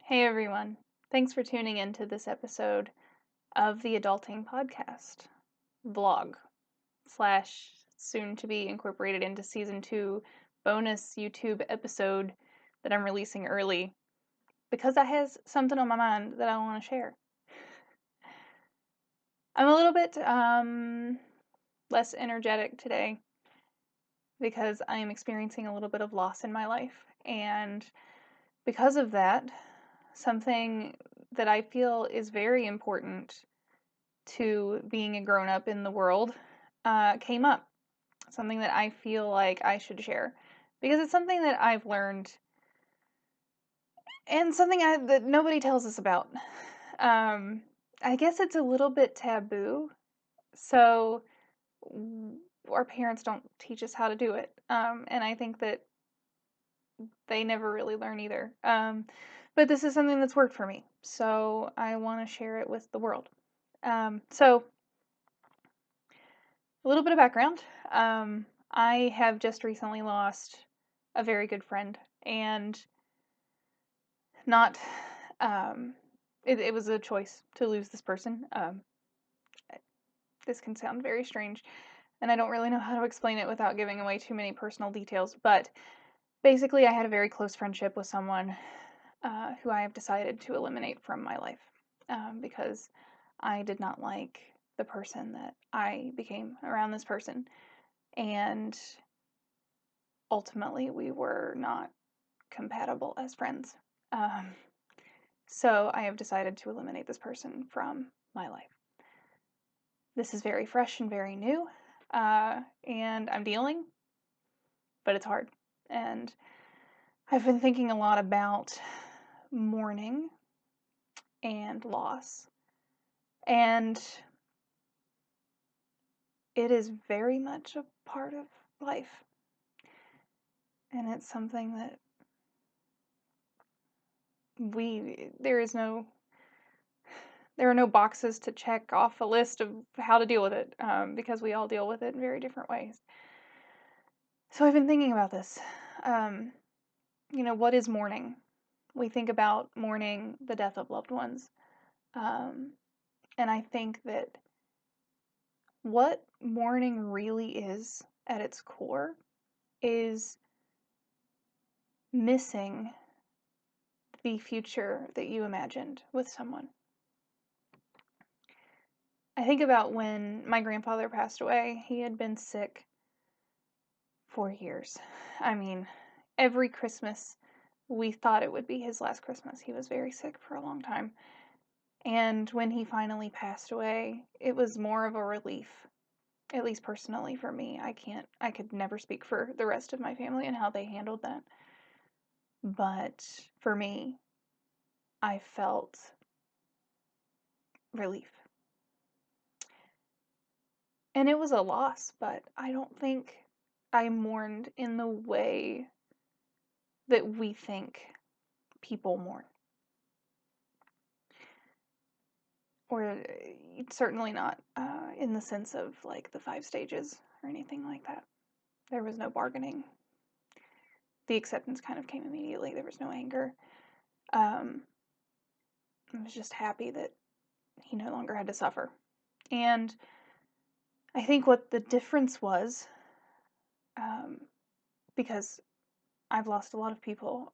Hey everyone. Thanks for tuning in to this episode of the Adulting Podcast vlog slash soon to be incorporated into season 2 bonus YouTube episode that I'm releasing early because I has something on my mind that I want to share. I'm a little bit less energetic today because I am experiencing a little bit of loss in my life, and because of that, something that I feel is very important to being a grown up in the world came up. Something that I feel like I should share because it's something that I've learned and something that nobody tells us about. I guess it's a little bit taboo, so our parents don't teach us how to do it, and I think that they never really learn either. But this is something that's worked for me, so I want to share it with the world. So a little bit of background. I have just recently lost a very good friend, and not, it was a choice to lose this person. This can sound very strange, and I don't really know how to explain it without giving away too many personal details, but basically, I had a very close friendship with someone who I have decided to eliminate from my life because I did not like the person that I became around this person. And ultimately, we were not compatible as friends. Um, so I have decided to eliminate this person from my life. This is very fresh and very new, and I'm dealing, but it's hard. And I've been thinking a lot about mourning and loss, and it is very much a part of life. And it's something that there are no boxes to check off a list of how to deal with it, because we all deal with it in very different ways. So I've been thinking about this. What is mourning? We think about mourning the death of loved ones. And I think that what mourning really is at its core is missing the future that you imagined with someone. I think about when my grandfather passed away. He had been sick for years. I mean, every Christmas we thought it would be his last Christmas. He was very sick for a long time. And when he finally passed away, it was more of a relief, at least personally for me. I could never speak for the rest of my family and how they handled that. But for me, I felt relief. And it was a loss, but I don't think I mourned in the way that we think people mourn. Or certainly not in the sense of like the 5 stages or anything like that. There was no bargaining. The acceptance kind of came immediately. There was no anger. I was just happy that he no longer had to suffer. And I think what the difference was, because I've lost a lot of people,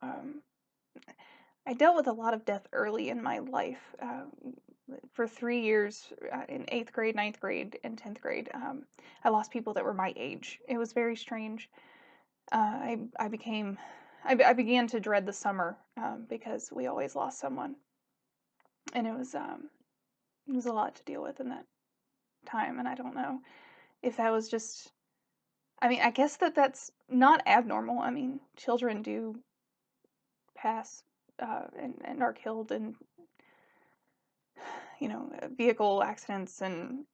I dealt with a lot of death early in my life. For 3 years, in 8th grade, 9th grade, and 10th grade, I lost people that were my age. It was very strange. I began to dread the summer because we always lost someone, and it was a lot to deal with in that time. And I don't know if that was just. I mean, I guess that's not abnormal. I mean, children do pass and are killed in vehicle accidents, and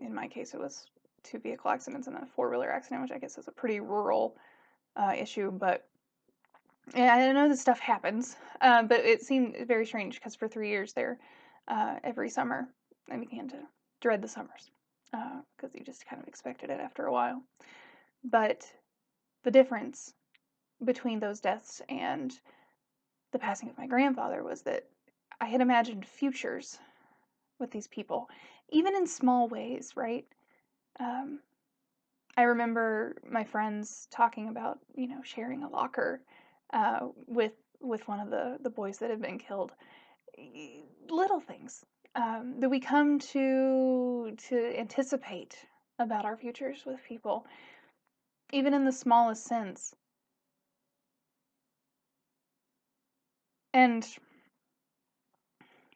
in my case it was 2 vehicle accidents and a 4-wheeler accident, which I guess is a pretty rural issue. But yeah, I know this stuff happens, but it seemed very strange because for 3 years there, every summer I began to dread the summers because you just kind of expected it after a while. But the difference between those deaths and the passing of my grandfather was that I had imagined futures with these people, even in small ways, right? Um, I remember my friends talking about, sharing a locker with one of the boys that had been killed. Little things that we come to anticipate about our futures with people, even in the smallest sense. And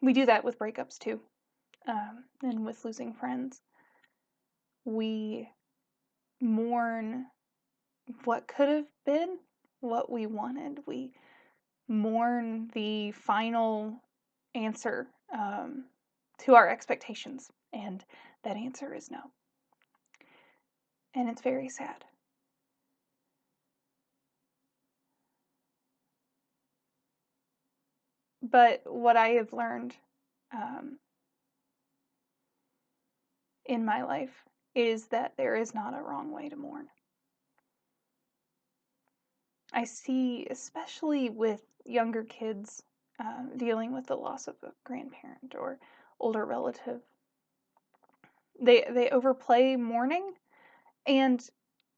we do that with breakups too, and with losing friends. We mourn what could have been, what we wanted. We mourn the final answer to our expectations, and that answer is no. And it's very sad. But what I have learned in my life is that there is not a wrong way to mourn. I see, especially with younger kids dealing with the loss of a grandparent or older relative, they overplay mourning, and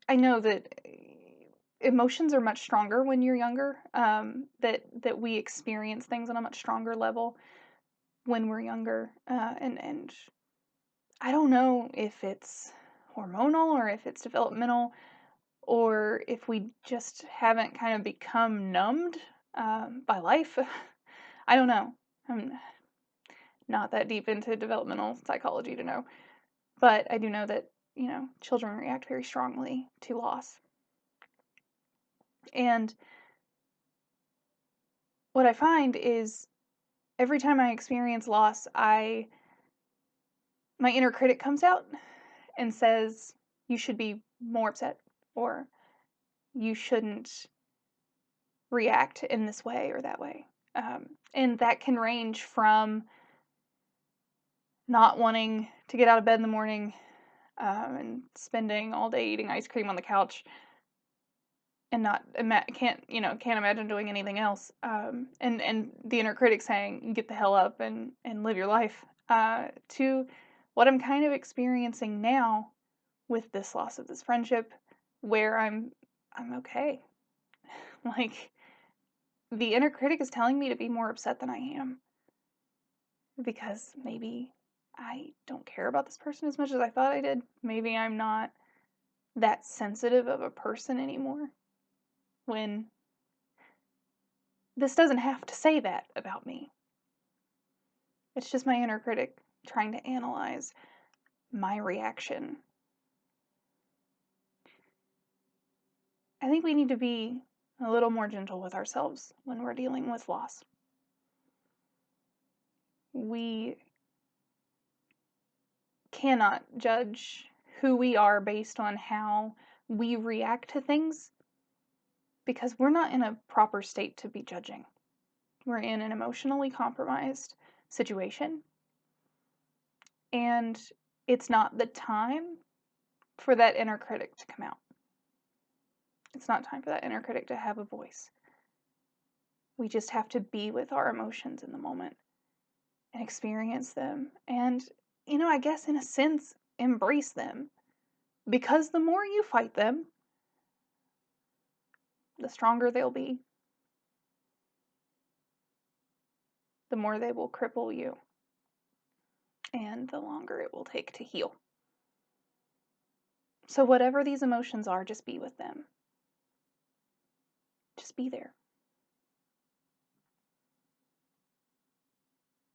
I know that emotions are much stronger when you're younger. That we experience things on a much stronger level when we're younger, and I don't know if it's hormonal or if it's developmental or if we just haven't kind of become numbed by life. I don't know. I'm not that deep into developmental psychology to know, but I do know that children react very strongly to loss. And what I find is every time I experience loss, my inner critic comes out and says, you should be more upset, or you shouldn't react in this way or that way. And that can range from not wanting to get out of bed in the morning and spending all day eating ice cream on the couch and can't imagine doing anything else. And the inner critic saying, "Get the hell up and live your life." To what I'm kind of experiencing now with this loss of this friendship, where I'm okay. Like, the inner critic is telling me to be more upset than I am because maybe I don't care about this person as much as I thought I did. Maybe I'm not that sensitive of a person anymore, when this doesn't have to say that about me. It's just my inner critic trying to analyze my reaction. I think we need to be a little more gentle with ourselves when we're dealing with loss. We cannot judge who we are based on how we react to things, because we're not in a proper state to be judging. We're in an emotionally compromised situation, and it's not the time for that inner critic to come out. It's not time for that inner critic to have a voice. We just have to be with our emotions in the moment and experience them. And, I guess in a sense, embrace them. Because the more you fight them, the stronger they'll be. The more they will cripple you. And the longer it will take to heal. So whatever these emotions are, just be with them. Just be there.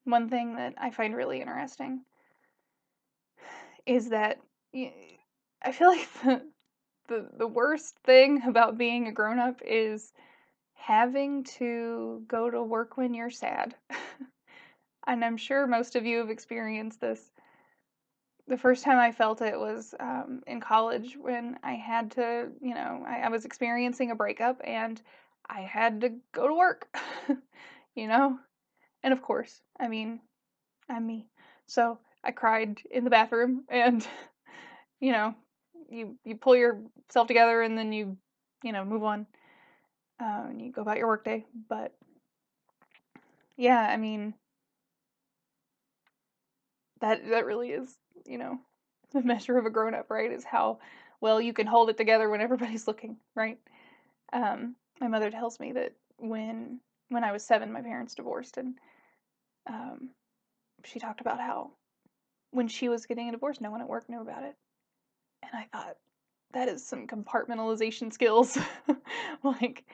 One thing that I find really interesting is that I feel like the worst thing about being a grown-up is having to go to work when you're sad. And I'm sure most of you have experienced this. The first time I felt it was in college, when I had to, I was experiencing a breakup and I had to go to work, And of course, I mean, I'm me. So I cried in the bathroom, and, you pull yourself together and then you move on, and you go about your workday. But Yeah, I mean, that really is, the measure of a grown up, right? Is how well you can hold it together when everybody's looking, right? My mother tells me that when I was 7, my parents divorced, and um, she talked about how when she was getting a divorce, no one at work knew about it, and I thought that is some compartmentalization skills. Like,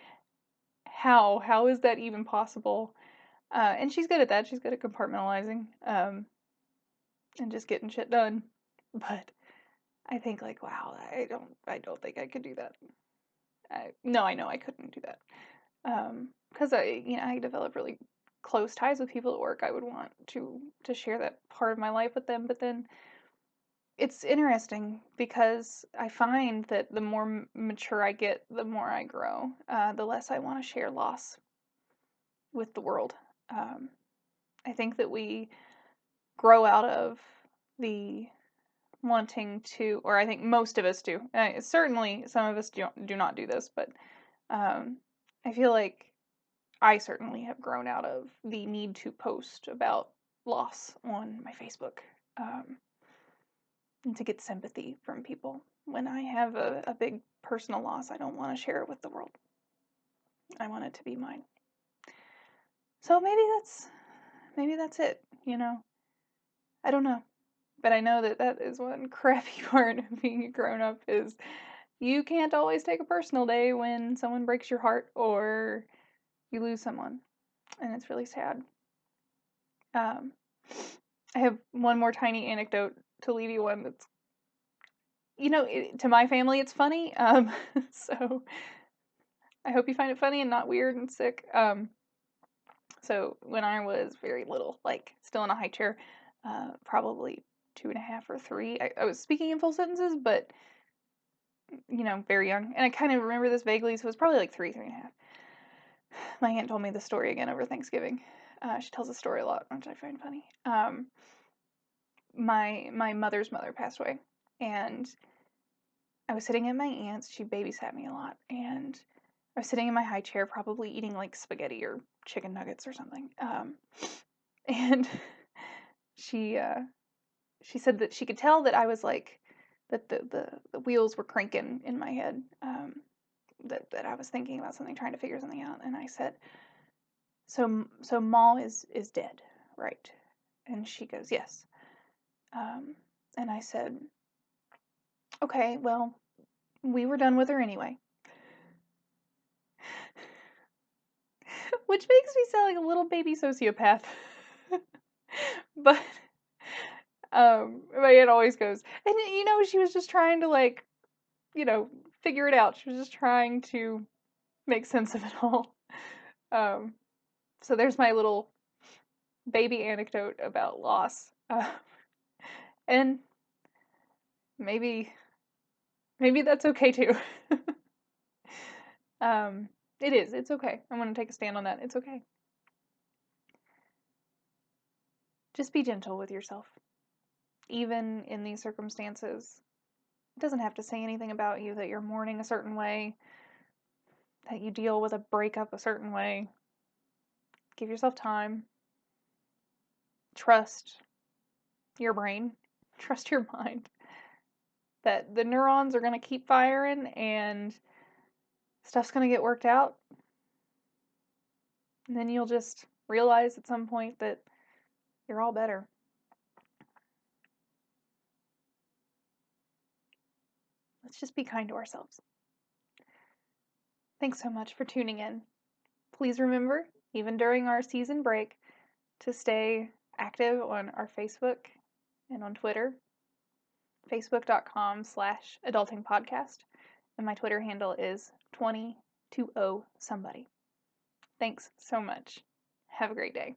how is that even possible? And she's good at that. She's good at compartmentalizing, and just getting shit done. But I think like, wow, I don't think I could do that. No, I know I couldn't do that. Because I develop really close ties with people at work. I would want to share that part of my life with them, but then it's interesting because I find that the more mature I get, the more I grow, the less I want to share loss with the world. Um, I think that we grow out of the wanting to, or I think most of us do. Certainly, some of us do not do this, but um, I feel like I certainly have grown out of the need to post about loss on my Facebook, um, and to get sympathy from people. When I have a big personal loss, I don't want to share it with the world. I want it to be mine. So maybe that's it. I don't know. But I know that that is one crappy part of being a grown up is you can't always take a personal day when someone breaks your heart or you lose someone, and it's really sad. Um, I have one more tiny anecdote to leave you one that's, to my family it's funny. So I hope you find it funny and not weird and sick. So when I was very little, like still in a high chair, probably 2.5 or 3, I was speaking in full sentences, but very young. And I kind of remember this vaguely, so it was probably like 3.5. My aunt told me the story again over Thanksgiving. She tells the story a lot, which I find funny. My mother's mother passed away, and I was sitting at my aunt's. She babysat me a lot, and I was sitting in my high chair, probably eating like spaghetti or chicken nuggets or something. And she she said that she could tell that I was like that the wheels were cranking in my head. That I was thinking about something, trying to figure something out, and I said, "So Ma is dead, right?" And she goes, "Yes." And I said, "Okay, well, we were done with her anyway." Which makes me sound like a little baby sociopath. But my aunt always goes, and she was just trying to like, you know, figure it out. She was just trying to make sense of it all. Um, so there's my little baby anecdote about loss. And maybe that's okay too. It is. It's okay. I'm going to take a stand on that. It's okay. Just be gentle with yourself. Even in these circumstances, it doesn't have to say anything about you that you're mourning a certain way, that you deal with a breakup a certain way. Give yourself time. Trust your brain. Trust your mind. That the neurons are going to keep firing and stuff's going to get worked out. And then you'll just realize at some point that you're all better. Let's just be kind to ourselves. Thanks so much for tuning in. Please remember, even during our season break, to stay active on our Facebook and on Twitter, facebook.com/adultingpodcast. And my Twitter handle is 2020somebody. Thanks so much. Have a great day.